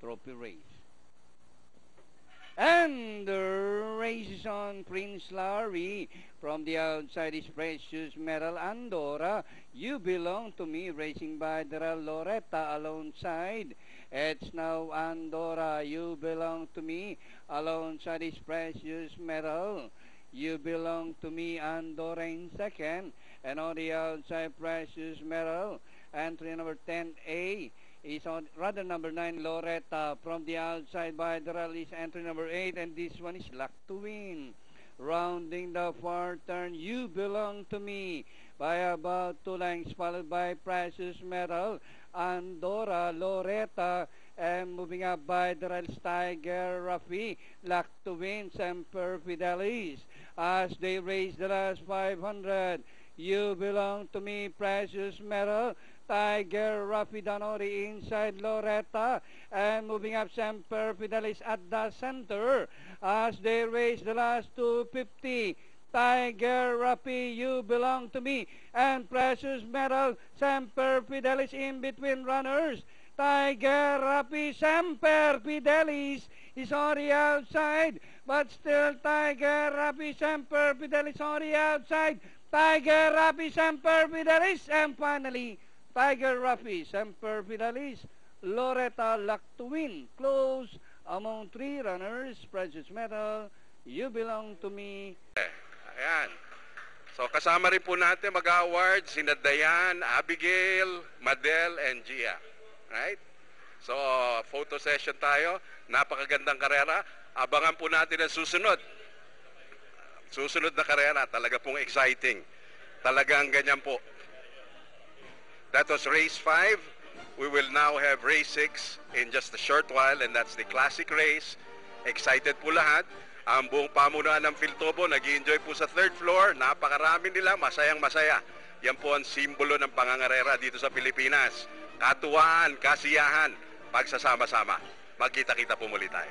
trophy race. And the race is on. Prince Larry from the outside is Precious Metal Andorra. You Belong to Me, racing by Daryl Loretta alongside. It's now Andorra. You Belong to Me alongside is Precious Metal. You Belong to Me, Andorra in second. And on the outside, Precious Metal. Entry number 10A. is on rather number 9 Loretta. From the outside by Daryl is entry number 8, and this one is Luck to Win. Rounding the far turn, You Belong to Me by about 2 lengths, followed by Precious Metal, Andorra, Loretta, and moving up by Daryl's Tiger Rafi, Luck to Win, Semper Fidelis. As they race the last 500, You Belong to Me, Precious Metal, Tiger Rafi Danori inside Loretta, and moving up Semper Fidelis at the center as they race the last 250. Tiger Rafi, You Belong to Me, and Precious Metal, Semper Fidelis in between runners. Tiger Rafi, Semper Fidelis is on the outside, but still Tiger Rafi, Semper Fidelis on the outside. Tiger Rafi, Semper Fidelis, and finally Tiger Rafi, Semper Fidelis, Loretta, Luck to Win. Close among 3 runners, Precious Metal, You Belong to Me. Ayan. So kasama rin po natin mag-awards sina Dayan, Abigail, Madel, and Gia. Right? So photo session tayo. Napakagandang karera. Abangan po natin ang susunod. Susunod na karera. Talaga pong exciting. Talagang ganyan po. That was race 5. We will now have race 6 in just a short while, and that's the classic race. Excited po lahat. Ang buong pamunuan ng Philtobo nag-i-enjoy po sa 3rd floor. Napakarami nila, masayang masaya. Yan po ang simbolo ng pangangarera dito sa Pilipinas. Katuwaan, kasiyahan, pagsasama-sama. Magkita-kita po muli tayo.